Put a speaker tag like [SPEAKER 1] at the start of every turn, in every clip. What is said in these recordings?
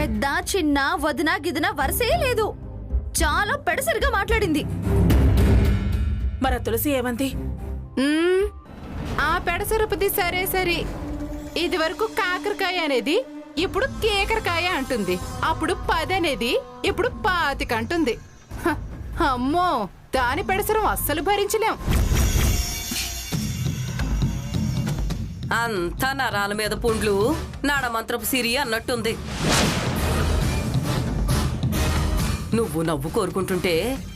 [SPEAKER 1] పెద్ద చిన్న వదిన గిదిన వరసే లేదు. చాలా పెడసరిగా మాట్లాడింది.
[SPEAKER 2] మరి తులసి ఏమంది?
[SPEAKER 3] ఆ పెడసరపతి సరే సరే, ఇది వరకు కాకరకాయ అనేది ఇప్పుడు కేకరకాయ అంటుంది. అప్పుడు 10 అనేది ఇప్పుడు 25 అంటుంది. అమ్మో, దాని పెడసరం అస్సలు భరించలేం.
[SPEAKER 4] అంతా నరాల మీద పుండ్లు, నాడమంత్రపు సిరి అన్నట్టుంది. నువ్వు నవ్వు కోరుకుంటుంటే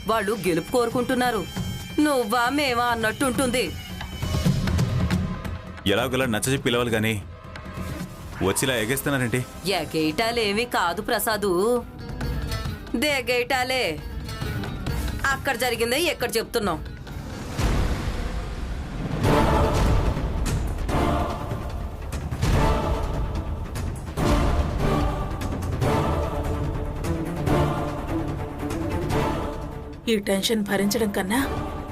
[SPEAKER 4] వాళ్ళు గెలుపు కోరుకుంటున్నారు. నువ్వా మేమా అన్నట్టుంటుంది.
[SPEAKER 5] ఎలాగోలా నచ్చజెప్పి పిలవాలి గాని వచ్చిలా ఎగేస్తున్నారేంటి?
[SPEAKER 4] ఎగేయటాలేమి కాదు ప్రసాదు, దేగేయటాలే. అక్కడ జరిగిందే ఎక్కడ చెప్తున్నావు?
[SPEAKER 2] ఈ టెన్షన్ భరించడం కన్నా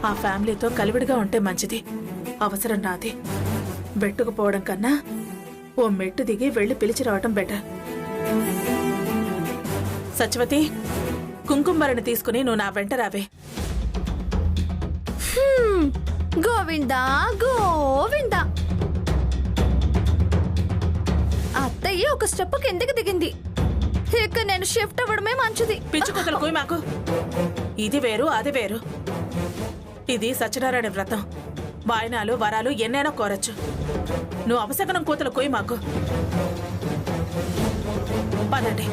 [SPEAKER 2] ఆ ఫ్యామిలీతో కలివిడిగా ఉంటే మంచిది. అవసరం నాది. బెట్టుకుపోవడం కన్నా ఓ మెట్టు దిగి వెళ్లి పిలిచి రావటం బెటర్. సత్యవతి, కుంకుమరిని తీసుకుని నువ్వు నా వెంట రావే.
[SPEAKER 1] గోవిందా గోవిందా. అత్తయ్య ఒక స్టెప్ కిందకి దిగింది. ఇక నేను షిఫ్ట్ అవ్వడమే మంచిది.
[SPEAKER 2] పిచ్చుకొతలు కోయి మాకు. ఇది వేరు అది వేరు. ఇది సత్యనారాయణ వ్రతం. వాయనాలు వరాలు ఎన్నైనా కోరచ్చు. నువ్వు అవసకనం కూతలు కోయి మాకు. పదండి.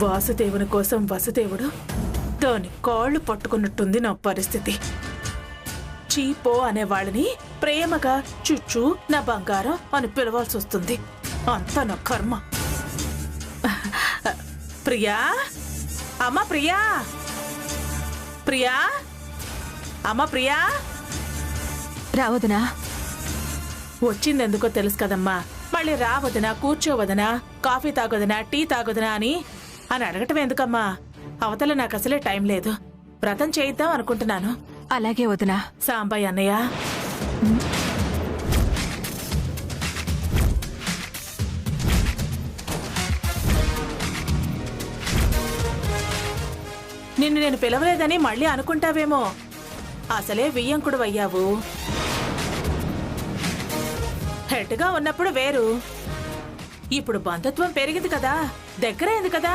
[SPEAKER 2] వాసుదేవుని కోసం వసుదేవుడు దాని కాళ్ళు పట్టుకున్నట్టుంది నా పరిస్థితి. చీపో అనే వాళ్ళని ప్రేమగా చుచ్చు నా బంగారం అని పిలవాల్సి వస్తుంది. అంతా నా కర్మ. ప్రియా, అమ్మ ప్రియా, ప్రియా, అమ్మ ప్రియా.
[SPEAKER 1] రావదునా?
[SPEAKER 2] వచ్చిందెందుకో తెలుసు కదమ్మా. మళ్ళీ రావదనా, కూర్చోవదనా, కాఫీ తాగొదనా, టీ తాగొదనా అని అడగటం ఎందుకమ్మా? అవతల నాకు అసలే టైం లేదు. వ్రతం చేయిద్దాం అనుకుంటున్నాను.
[SPEAKER 1] అలాగే వదినా.
[SPEAKER 2] సాంబయ్య అన్నయ్య, నిన్ను నేను పిలవలేదని మళ్ళీ అనుకుంటావేమో. అసలే వియ్యంకుడు అయ్యావు. హెడ్గా ఉన్నప్పుడు వేరు. ఇప్పుడు బంధుత్వం పెరిగింది కదా, దగ్గరైంది కదా.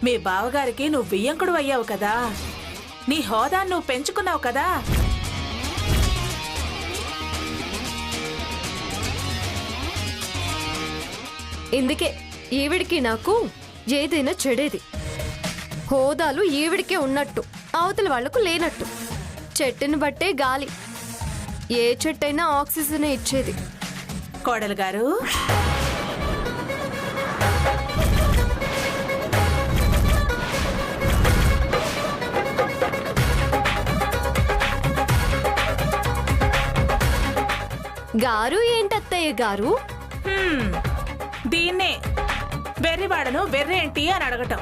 [SPEAKER 2] మీ బావగారికి నువ్వు వియ్యంకుడు అయ్యావు కదా. నీ హోదాను నువ్వు పెంచుకున్నావు కదా.
[SPEAKER 1] ఇందుకే ఈవిడికి నాకు ఏదైనా చెడేది. హోదాలు ఈవిడికే ఉన్నట్టు, అవతల వాళ్లకు లేనట్టు. చెట్టుని బట్టే గాలి. ఏ చెట్టైనా ఆక్సిజన్ ఇచ్చేది.
[SPEAKER 2] కోడలు గారు,
[SPEAKER 1] గారు ఏంటత్తయ్య గారు?
[SPEAKER 2] దీన్నే వెర్రివాడను వెర్రేంటి అని అడగటం.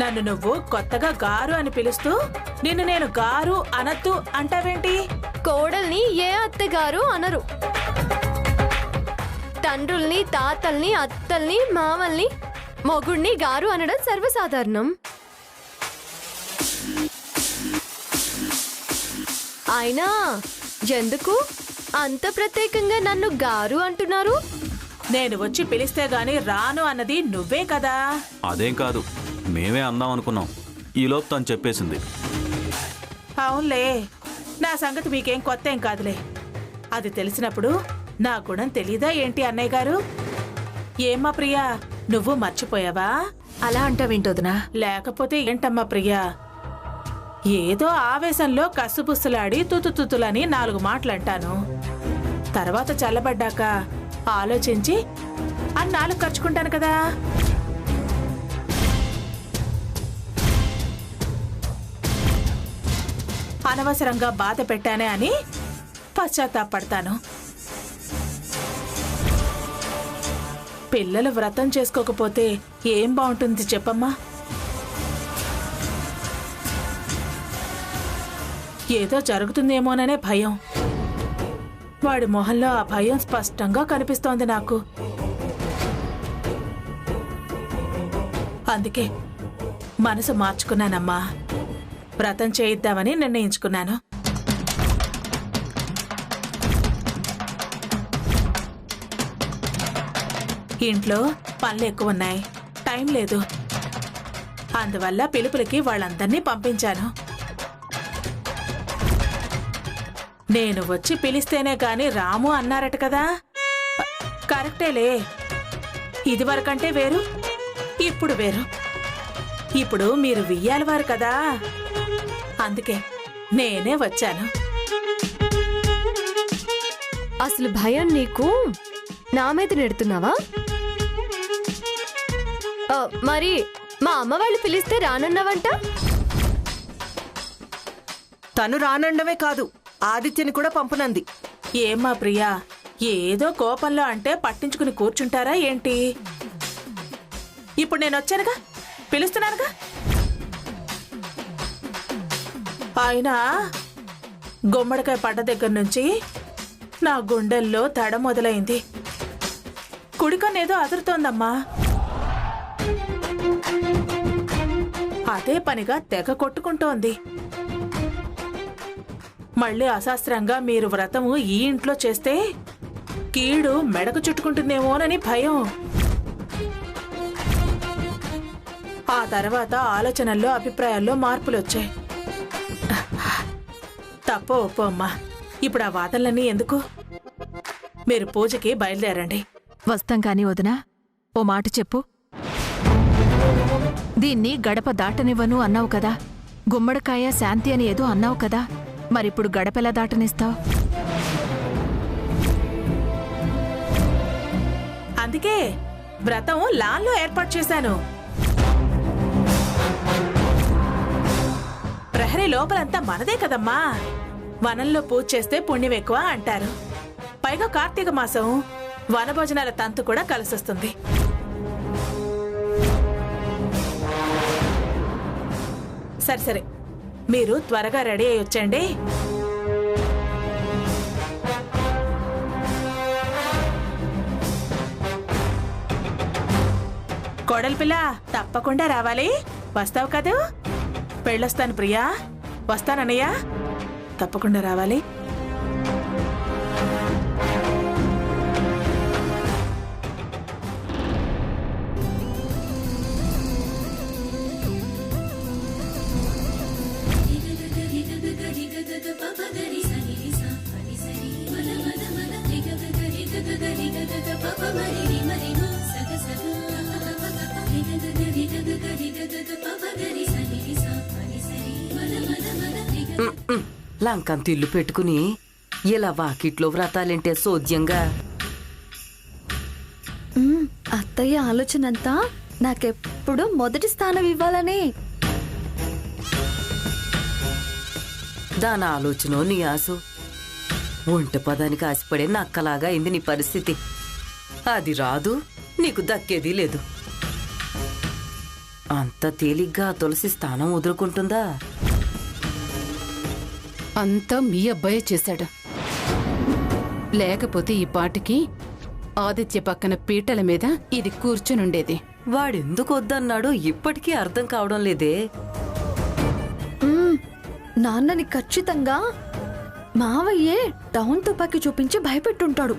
[SPEAKER 2] నన్ను నువ్వు కొత్తగా గారు అని పిలుస్తూ నిన్ను నేను గారు అనద్దు అంటావేంటి?
[SPEAKER 1] కోడల్ని ఏ అత్తగారు అనరు. తండ్రుల్ని, తాతల్ని, అత్తల్ని, మామల్ని, మొగుడిని గారు అనడం సర్వసాధారణం. అయినా ఎందుకు అంత ప్రత్యేకంగా నన్ను గారు అంటున్నారు?
[SPEAKER 2] నేను వచ్చి పిలిస్తే గాని రాను అన్నది నువ్వే కదా.
[SPEAKER 5] అదేం కాదు, మేమే అందాం అనుకున్నాం. ఈలోపు తను చెప్పేసింది.
[SPEAKER 2] అవునులే, నా సంగతి మీకేం కొత్త ఏం కాదులే. అది తెలిసినప్పుడు నా గుణం తెలీదా ఏంటి అన్నయ్య గారు? ఏమ్మా ప్రియా, నువ్వు మర్చిపోయావా?
[SPEAKER 1] అలా అంటావేంటోదనా?
[SPEAKER 2] లేకపోతే ఏంటమ్మా ప్రియా, ఏదో ఆవేశంలో కసుబుస్సులాడి తుతుతుతులని 4 మాటలంటాను. తర్వాత చల్లబడ్డాక ఆలోచించి అన్నాళ్ళు ఖర్చుకుంటాను కదా. అనవసరంగా బాధ పెట్టానే అని పశ్చాత్తాపడతాను. పిల్లలు వ్రతం చేసుకోకపోతే ఏం బాగుంటుంది చెప్పమ్మా? ఏదో జరుగుతుందేమోననే భయం. వాడి మొహంలో ఆ భయం స్పష్టంగా కనిపిస్తోంది నాకు. అందుకే మనసు మార్చుకున్నానమ్మా. వ్రతం చేయిద్దామని నిర్ణయించుకున్నాను. ఇంట్లో పనులు ఎక్కువ ఉన్నాయి, టైం లేదు. అందువల్ల పిలుపులకి వాళ్ళందర్నీ పంపించాను. నేను వచ్చి పిలిస్తేనే గాని రాము అన్నారట కదా. కరెక్టేలే. ఇదివరకంటే వేరు, ఇప్పుడు వేరు. ఇప్పుడు మీరు వియ్యాలవారు కదా, అందుకే నేనే వచ్చాను.
[SPEAKER 1] అసలు భయం నీకు నా మీద నెడుతున్నావా? మరి మా అమ్మ వాళ్ళు పిలిస్తే రానున్నావంట?
[SPEAKER 6] తను రానండమే కాదు, ఆదిత్యని కూడా పంపనంది.
[SPEAKER 2] ఏమ్మా ప్రియా, ఏదో కోపంలో అంటే పట్టించుకుని కూర్చుంటారా ఏంటి? ఇప్పుడు నేను వచ్చానుగా, పిలుస్తున్నానుగా. ఆయన గుమ్మడికాయ పడ్డ దగ్గర నుంచి నా గుండెల్లో దడ మొదలైంది. కుడికన్నేదో అదురుతోందమ్మా. అదే పనిగా తెగ కొట్టుకుంటోంది. మళ్ళీ అశాస్త్రంగా మీరు వ్రతము ఈ ఇంట్లో చేస్తే కీడు మెడకు చుట్టుకుంటుందేమోనని భయం. ఆ తర్వాత ఆలోచనల్లో అభిప్రాయాల్లో మార్పులు వచ్చాయి. తప్పో ఒప్పో అమ్మా, ఇప్పుడు ఆ వాదనలన్నీ ఎందుకు? మీరు పూజకి బయలుదేరండి.
[SPEAKER 7] వస్తాం కాని వదినా, ఓ మాట చెప్పు. దీన్ని గడప దాటనివ్వను అన్నావు కదా, గుమ్మడికాయ శాంతి అని ఏదో అన్నావు కదా, మరిప్పుడు గడపెలా దాటనిస్తావు?
[SPEAKER 2] అందుకే వ్రతం లాన్లో ఏర్పాటు చేశాను. ప్రహరీ లోపలంతా మనదే కదమ్మా. వనంలో పూజ చేస్తే పుణ్యం ఎక్కువ అంటారు. పైగా కార్తీక మాసం, వనభోజనాల తంతు కూడా కలిసొస్తుంది. సరే సరే, మీరు త్వరగా రెడీ అయ్యి వచ్చండి. కోడలి పిల్ల తప్పకుండా రావాలి. వస్తావు కదూ? పెళ్ళొస్తాను ప్రియా. వస్తానన్నయ్యా, తప్పకుండా రావాలి.
[SPEAKER 4] లంకంత ఇల్లు పెట్టుకుని ఇలా వాకిట్లో వ్రతాలంటే సోద్యంగా.
[SPEAKER 1] అత్తయ్య ఆలోచనంతా నాకెప్పుడు మొదటి స్థానం ఇవ్వాలని.
[SPEAKER 4] దాని ఆలోచన నీ ఆశ. ఒంటి పదానికి ఆశపడే నక్కలాగా అయింది నీ పరిస్థితి. అది రాదు, నీకు దక్కేది లేదు. అంత తేలిగ్గా తులసి స్థానం వదులుకుంటుందా?
[SPEAKER 3] అంతా మీ అబ్బాయే చేశాడు. లేకపోతే ఈ పాటికి ఆదిత్య పక్కన పీటల మీద ఇది కూర్చునుండేది.
[SPEAKER 4] వాడెందుకు వద్దన్నాడో ఇప్పటికీ అర్థం కావడం లేదే.
[SPEAKER 1] నాన్నని ఖచ్చితంగా మావయ్యే టౌన్ తుపాకీ చూపించి భయపెట్టుంటాడు.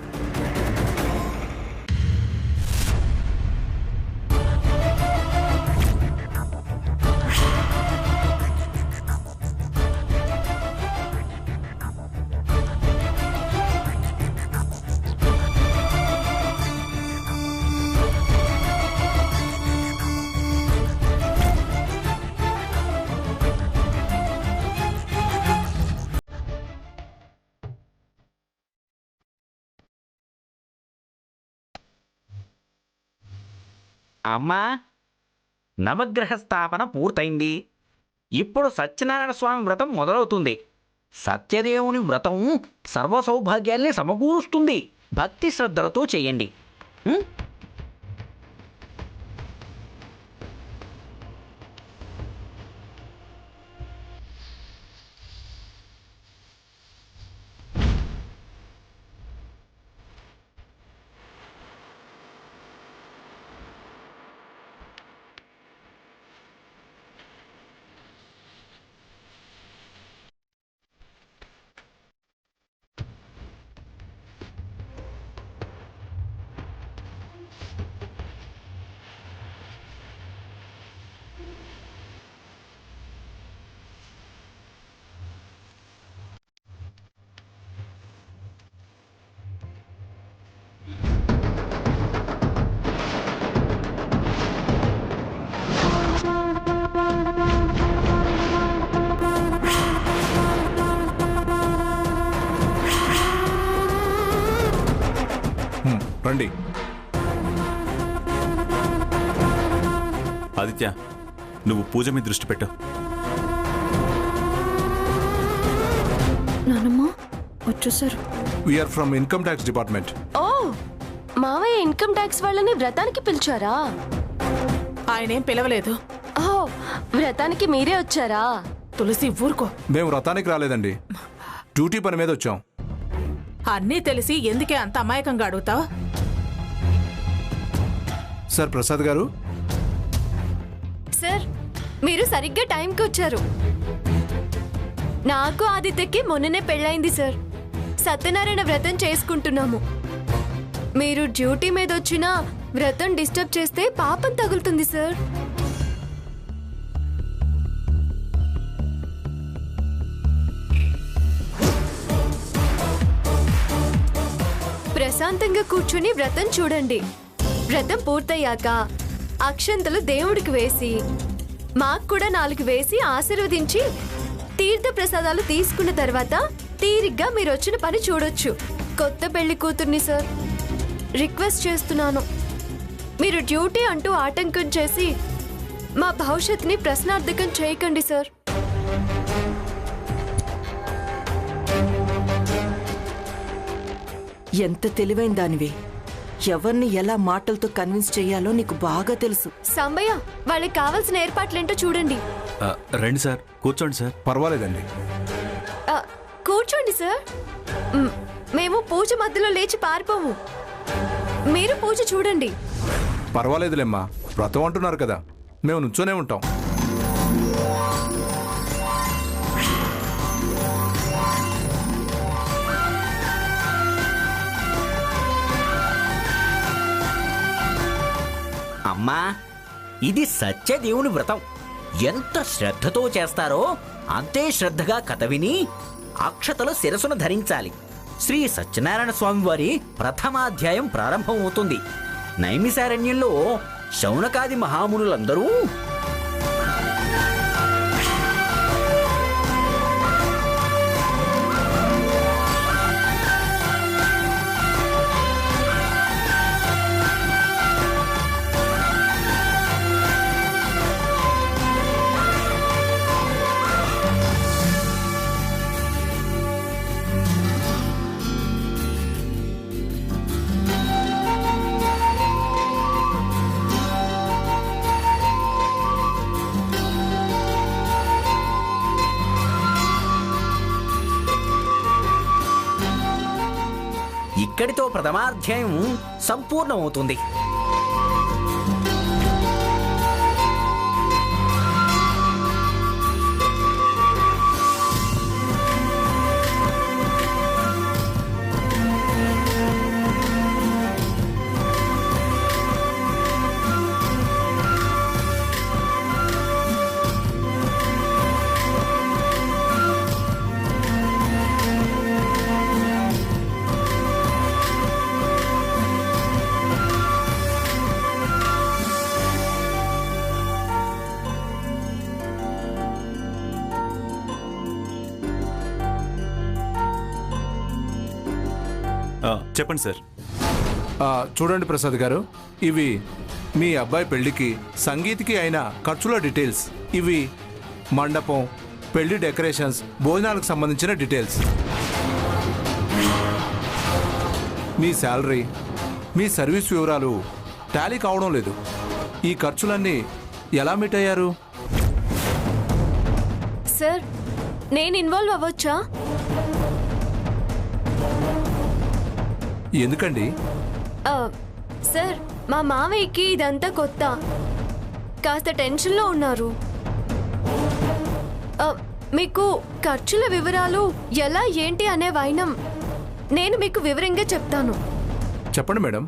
[SPEAKER 8] అమ్మా, నవగ్రహ స్థాపన పూర్తయింది. ఇప్పుడు సత్యనారాయణ స్వామి వ్రతం మొదలవుతుంది. సత్యదేవుని వ్రతం సర్వ సౌభాగ్యాల్ని సమకూరుస్తుంది. భక్తి శ్రద్ధలతో చేయండి.
[SPEAKER 5] ఆదిత్య, నువ్వు పూజ మీద దృష్టి పెట్టు.
[SPEAKER 1] నానమ్మ వచ్చేసారు.
[SPEAKER 9] We're from income tax department.
[SPEAKER 10] ఓ మావయ్య ఇన్కమ్ ట్యాక్స్ వాళ్ళని వ్రతానికి పిలిచారా?
[SPEAKER 2] ఆయనేం పిలవలేదు.
[SPEAKER 10] ఓ వ్రతానికి మీరే వచ్చారా?
[SPEAKER 2] తులసి ఊరుకో.
[SPEAKER 9] మేము వ్రతానికి రాలేదండి, డ్యూటీ పని మీద వచ్చాం.
[SPEAKER 2] అన్నీ తెలిసి ఎందుకే అంత అమాయకంగా అడుగుతావు?
[SPEAKER 9] సార్ ప్రసాద్ గారు,
[SPEAKER 10] సార్ మీరు సరిగ్గా టైంకి వచ్చారు. నాకు ఆదిత్యకి మొన్ననే పెళ్ళైంది సార్. సత్యనారాయణ వ్రతం చేసుకుంటున్నాము. మీరు డ్యూటీ మీద వచ్చినా వ్రతం డిస్టర్బ్ చేస్తే పాపం తగులుతుంది సార్. ప్రశాంతంగా కూర్చుని వ్రతం చూడండి. వ్రతం పూర్తయ్యాక అక్షంతలు దేవుడికి వేసి మాకు కూడా 4 వేసి ఆశీర్వదించి తీర్థ ప్రసాదాలు తీసుకున్న తర్వాత తీరిగ్గా మీరు వచ్చిన పని చూడొచ్చు. కొత్త పెళ్లి కూతుర్ని సార్, రిక్వెస్ట్ చేస్తున్నాను. మీరు డ్యూటీ అంటూ ఆటంకం చేసి మా భవిష్యత్తుని ప్రశ్నార్థకం చేయకండి సార్.
[SPEAKER 6] ఎంత తెలివైన దానివి. ఎవరిని ఎలా మాటలతో కన్విన్స్ చేయాలో నీకు బాగా తెలుసు.
[SPEAKER 10] సాంబయ్య, వాళ్ళకి కావాల్సిన ఏర్పాట్లేంటో చూడండి.
[SPEAKER 5] రండి సార్, కూర్చోండి సార్.
[SPEAKER 9] పర్వాలేదండి.
[SPEAKER 10] కూర్చోండి సార్. మేము పూజ మధ్యలో లేచి పారిపోము. మీరు పూజ చూడండి.
[SPEAKER 9] పర్వాలేదులేమ్మా, వ్రతం అంటున్నారు కదా, మేము నుంచోనే ఉంటాం.
[SPEAKER 8] అమ్మా, ఇది సత్యదేవుని వ్రతం. ఎంత శ్రద్ధతో చేస్తారో అంతే శ్రద్ధగా కథ విని అక్షతలు శిరసును ధరించాలి. శ్రీ సత్యనారాయణ స్వామి వారి ప్రథమాధ్యాయం ప్రారంభమవుతుంది. నైమిసారణ్యంలో శౌనకాది మహామునులందరూ ఇక్కడితో ప్రథమాధ్యాయం సంపూర్ణమవుతుంది.
[SPEAKER 5] చెప్పండి సార్.
[SPEAKER 9] చూడండి ప్రసాద్ గారు, ఇవి మీ అబ్బాయి పెళ్లికి సంగీత్కి అయిన ఖర్చుల డీటెయిల్స్. ఇవి మండపం, పెళ్లి డెకరేషన్స్, భోజనాలకు సంబంధించిన డీటెయిల్స్. మీ శాలరీ, మీ సర్వీస్ వివరాలు టాలీ కావడం లేదు. ఈ ఖర్చులన్నీ ఎలా మీట్ అయ్యారు?
[SPEAKER 10] సార్, నేను ఇన్వాల్వ్ అవ్వచ్చా?
[SPEAKER 9] ఎందుకండి?
[SPEAKER 10] సార్, మా మావయ్యకి ఇదంతా కొత్త, కాస్త టెన్షన్లో ఉన్నారు. మీకు ఖర్చుల వివరాలు ఎలా ఏంటి అనే వైనం నేను మీకు వివరంగా చెప్తాను.
[SPEAKER 9] చెప్పండి మేడం.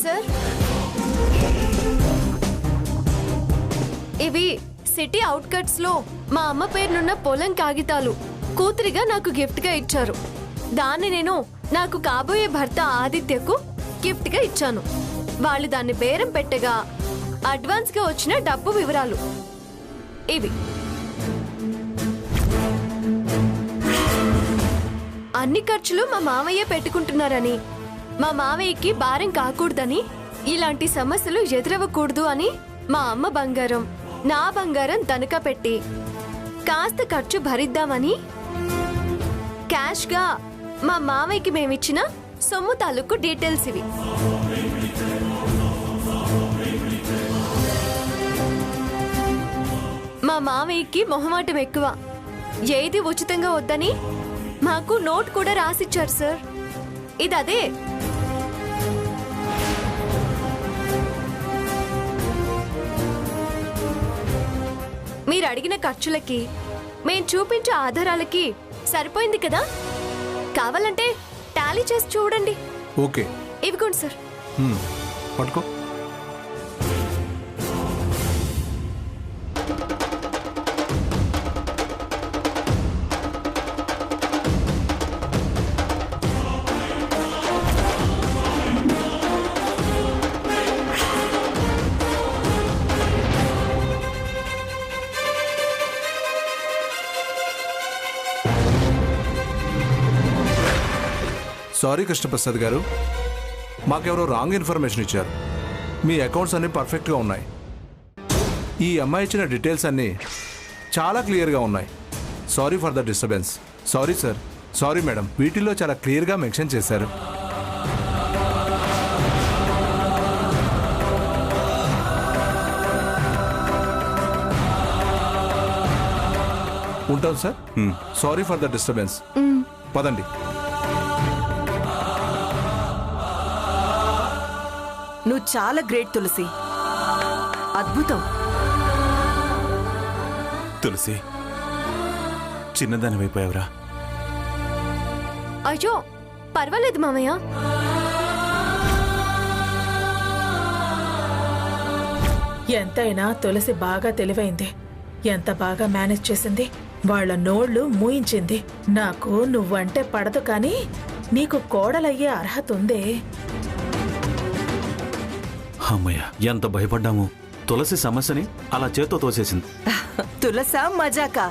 [SPEAKER 10] సార్, ఇవి సిటీ అవుట్కట్స్ లో మా అమ్మ పేరునున్న పొలం కాగితాలు కూతురిగా నాకు గిఫ్ట్ గా ఇచ్చారు. దాన్ని నేను నాకు కాబోయే భర్త ఆదిత్యకు గిఫ్ట్ గా ఇచ్చాను. వాళ్ళు దాన్ని బేరం పెట్టగా అడ్వాన్స్ గా వచ్చిన డబ్బు వివరాలు ఇవి. అన్ని ఖర్చులు మా మామయ్య పెట్టుకుంటున్నారని, మా మామయ్యకి భారం కాకూడదని, ఇలాంటి సమస్యలు ఎదురవ్వకూడదు అని మా అమ్మ బంగారం, నా బంగారం దనక పెట్టి కాస్త ఖర్చు భరిద్దామని క్యాష్ గా మా మామయ్యకి మేమిచ్చిన సొమ్ము తాలూకు డీటెయిల్స్ ఇవి. మా మామయ్యకి మొహమాటం ఎక్కువ. ఏది ఉచితంగా వద్దని మాకు నోట్ కూడా రాసిచ్చారు సార్. ఇది అదే. మీరు అడిగిన ఖర్చులకి మేం చూపించే ఆధారాలకి సరిపోయింది కదా. కావాలంటే టాలీ చేసి చూడండి.
[SPEAKER 9] ఓకే,
[SPEAKER 10] ఇవిగోండి సార్.
[SPEAKER 9] పట్టుకో. సారీ కృష్ణప్రసాద్ గారు, మాకెవరో రాంగ్ ఇన్ఫర్మేషన్ ఇచ్చారు. మీ అకౌంట్స్ అన్నీ పర్ఫెక్ట్గా ఉన్నాయి. ఈ అమ్మాయి ఇచ్చిన డీటెయిల్స్ అన్నీ చాలా క్లియర్గా ఉన్నాయి. Sorry for the disturbance. Sorry sir. Sorry madam, వీటిల్లో చాలా క్లియర్గా మెన్షన్ చేశారు. ఉంటాం sir. Sorry for the disturbance. పదండి.
[SPEAKER 6] నువ్వు చాలా గ్రేట్ తులసి. అద్భుతం.
[SPEAKER 5] తులసి, చిన్నదానివైపోయావురా.
[SPEAKER 10] అయ్యో పర్వాలేదు మామయ్య.
[SPEAKER 2] ఎంతైనా తులసి బాగా తెలివైంది. ఎంత బాగా మేనేజ్ చేసింది. వాళ్ళ నోళ్లు మూయించింది. నాకు నువ్వంటే పడదు, కానీ నీకు కోడలయ్యే అర్హత ఉందే.
[SPEAKER 5] అమ్మయ్య, ఎంత భయపడ్డాము. తులసి సమస్యని అలా చేత్తో తోసేసింది.
[SPEAKER 6] తులసా మజాకా?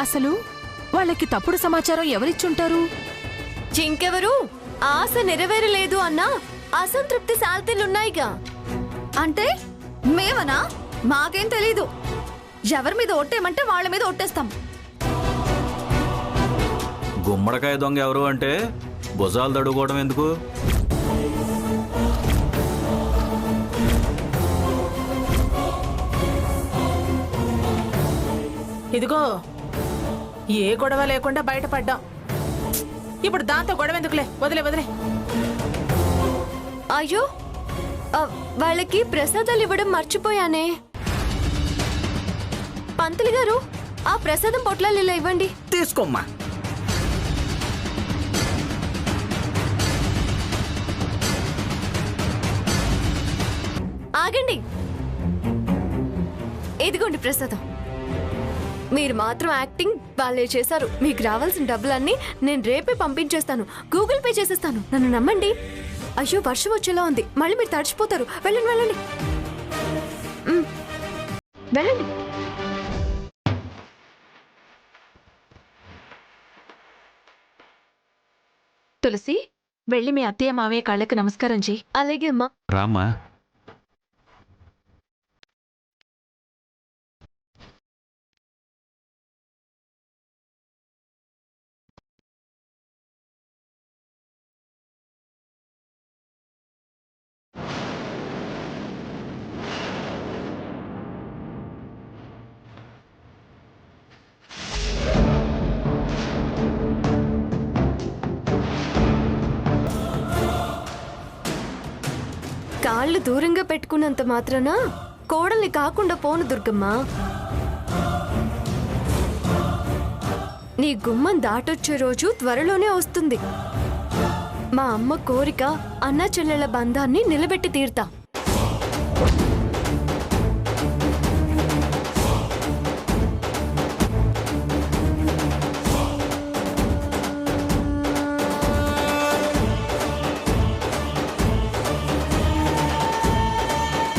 [SPEAKER 7] అసలు వాళ్ళకి తప్పుడు సమాచారం ఎవరిచ్చుంటారు?
[SPEAKER 10] ఇంకెవరు? ఆశ నెరవేరలేదు అన్న అసంతృప్తి శాల్తీలున్నాయిగా.
[SPEAKER 1] అంటే మేమనా? మాకేం తెలీదు. ఎవరి మీద ఒట్టేమంటే వాళ్ళ మీద ఒట్టేస్తాం.
[SPEAKER 5] గుమ్మడికాయ దొంగ ఎవరు అంటే భుజాలు తడుకోవడం ఎందుకు?
[SPEAKER 2] ఇదిగో, ఏ గొడవ లేకుండా బయటపడ్డాం. ఇప్పుడు దాంతో గొడవ ఎందుకులే, వదిలే వదిలే.
[SPEAKER 10] అయ్యో వాళ్ళకి ప్రసాదాలు ఇవ్వడం మర్చిపోయానే. పంతులు గారు, ఆ ప్రసాదం పొట్లాలు ఇలా ఇవ్వండి.
[SPEAKER 8] తీసుకోమ్మా.
[SPEAKER 10] ఆగండి, ఇదిగోండి ప్రసాదం. మీరు మాత్రం యాక్టింగ్ వాళ్ళే చేశారు. మీకు రావాల్సిన డబ్బులన్నీ నేను రేపే పంపించేస్తాను. గూగుల్ పే చేసేస్తాను. నన్ను నమ్మండి. అయ్యో వర్షం వచ్చేలా ఉంది, మళ్ళీ మీరు తడిచిపోతారు. వెళ్ళండి వెళ్ళండి వెళ్ళండి.
[SPEAKER 7] తులసి, వెళ్ళి మీ అత్తయ్య మావయ్య కాళ్ళకి నమస్కారం చెయ్యి.
[SPEAKER 10] అలాగే అమ్మా.
[SPEAKER 5] రామ్మా.
[SPEAKER 10] కాళ్ళు దూరంగా పెట్టుకున్నంత మాత్రాన కోడల్ని కాకుండా పోను దుర్గమ్మ. నీ గుమ్మం దాటొచ్చే రోజు త్వరలోనే వస్తుంది. మా అమ్మ కోరిక అన్నా చెల్లెళ్ళ బంధాన్ని నిలబెట్టి తీరుతా.